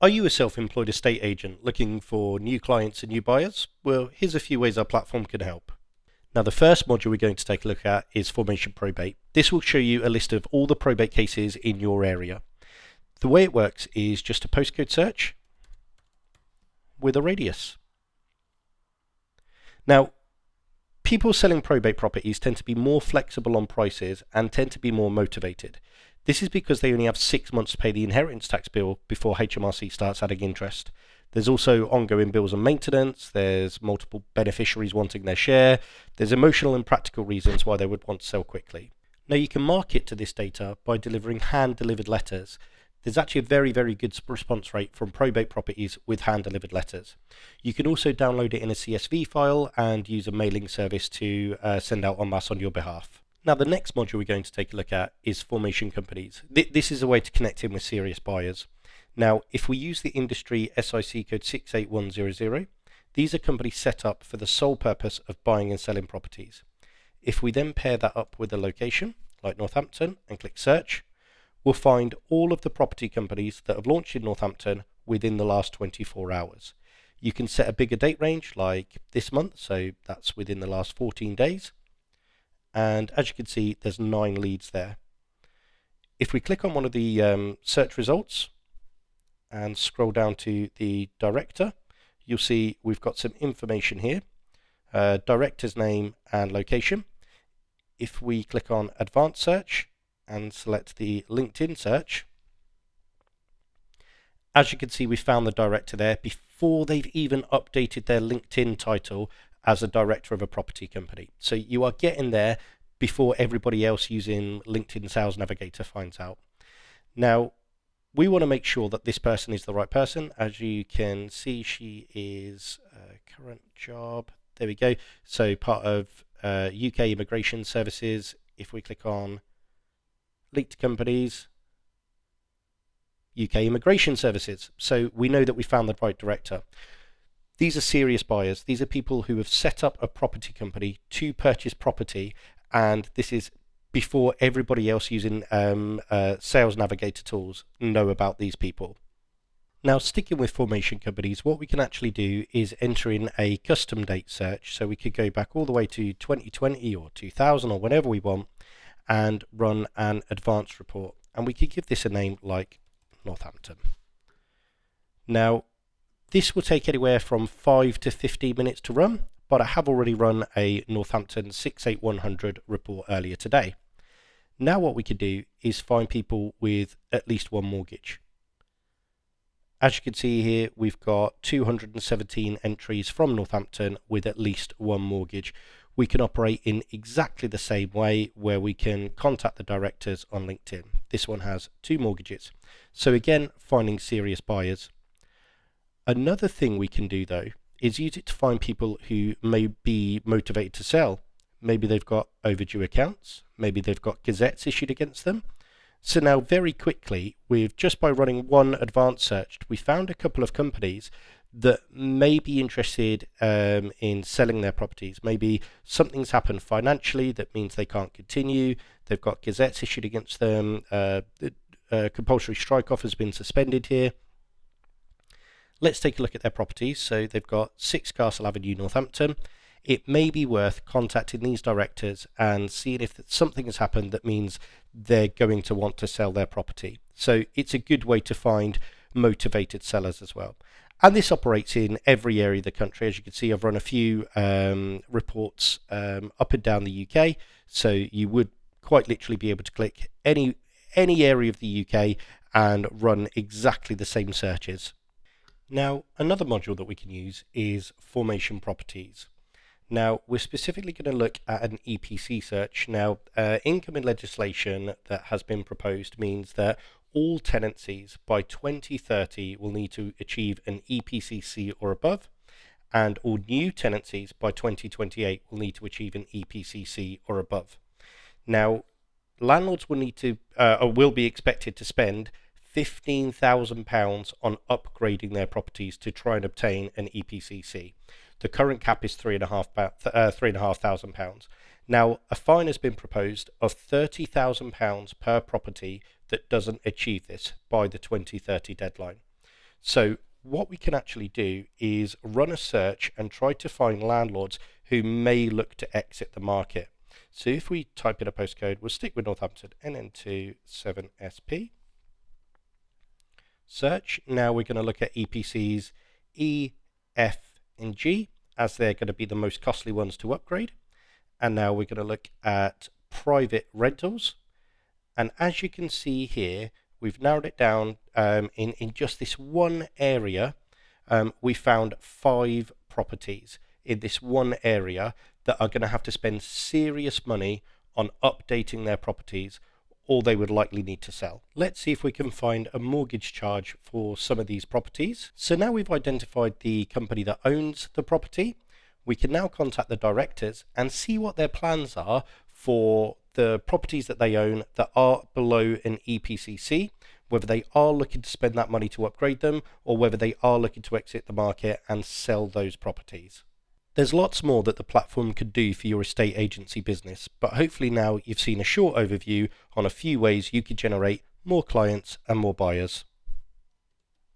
Are you a self-employed estate agent looking for new clients and new buyers? Well, here's a few ways our platform can help. Now, the first module we're going to take a look at is Formation Probate. This will show you a list of all the probate cases in your area. The way it works is just a postcode search with a radius. Now, people selling probate properties tend to be more flexible on prices and tend to be more motivated. This is because they only have 6 months to pay the inheritance tax bill before HMRC starts adding interest. There's also ongoing bills and maintenance, there's multiple beneficiaries wanting their share, there's emotional and practical reasons why they would want to sell quickly. Now, you can market to this data by delivering hand-delivered letters. There's actually a very, very good response rate from probate properties with hand-delivered letters. You can also download it in a CSV file and use a mailing service to send out en masse on your behalf. Now, the next module we're going to take a look at is formation companies. This is a way to connect in with serious buyers. Now, if we use the industry SIC code 68100, these are companies set up for the sole purpose of buying and selling properties. If we then pair that up with a location, like Northampton, and click search, we'll find all of the property companies that have launched in Northampton within the last 24 hours. You can set a bigger date range, like this month, so that's within the last 14 days. And as you can see, there's 9 leads there. If we click on one of the search results and scroll down to the director, you'll see we've got some information here, director's name and location. If we click on advanced search and select the LinkedIn search, as you can see, we found the director there before they've even updated their LinkedIn title as a director of a property company. So you are getting there before everybody else using LinkedIn Sales Navigator finds out. Now, we want to make sure that this person is the right person. As you can see, she is current job. There we go. So part of UK Immigration Services. If we click on Leaked Companies, UK Immigration Services. So we know that we found the right director. These are serious buyers. These are people who have set up a property company to purchase property, and this is before everybody else using Sales Navigator tools know about these people. Now, sticking with formation companies, what we can actually do is enter in a custom date search. So we could go back all the way to 2020 or 2000 or whenever we want and run an advanced report. And we could give this a name like Northampton. Now, this will take anywhere from 5 to 15 minutes to run, but I have already run a Northampton 68100 report earlier today. Now what we can do is find people with at least one mortgage. As you can see here, we've got 217 entries from Northampton with at least one mortgage. We can operate in exactly the same way where we can contact the directors on LinkedIn. This one has 2 mortgages. So again, finding serious buyers. Another thing we can do though is use it to find people who may be motivated to sell. Maybe they've got overdue accounts, maybe they've got gazettes issued against them. So now very quickly, just by running one advanced search, we found a couple of companies that may be interested in selling their properties. Maybe something's happened financially that means they can't continue, they've got gazettes issued against them, compulsory strike offer has been suspended here. Let's take a look at their properties. So they've got 6 Castle Avenue, Northampton. It may be worth contacting these directors and seeing if something has happened that means they're going to want to sell their property. So it's a good way to find motivated sellers as well. And this operates in every area of the country. As you can see, I've run a few reports up and down the UK. So you would quite literally be able to click any area of the UK and run exactly the same searches. Now, another module that we can use is formation properties. Now, we're specifically going to look at an EPC search. Now, incoming legislation that has been proposed means that all tenancies by 2030 will need to achieve an EPCC or above, and all new tenancies by 2028 will need to achieve an EPCC or above. Now, landlords will need to, or will be expected to spend £15,000 on upgrading their properties to try and obtain an EPCC. The current cap is £3,500. Now, a fine has been proposed of £30,000 per property that doesn't achieve this by the 2030 deadline. So what we can actually do is run a search and try to find landlords who may look to exit the market. So if we type in a postcode, we'll stick with Northampton, NN2 7SP. Search. Now we're going to look at EPCs E, F, and G, as they're going to be the most costly ones to upgrade. And now we're going to look at private rentals. And as you can see here, we've narrowed it down in just this one area. We found 5 properties in this one area that are going to have to spend serious money on updating their properties, or they would likely need to sell. Let's see if we can find a mortgage charge for some of these properties. So now we've identified the company that owns the property. We can now contact the directors and see what their plans are for the properties that they own that are below an EPCC, whether they are looking to spend that money to upgrade them, or whether they are looking to exit the market and sell those properties. There's lots more that the platform could do for your estate agency business, but hopefully now you've seen a short overview on a few ways you could generate more clients and more buyers.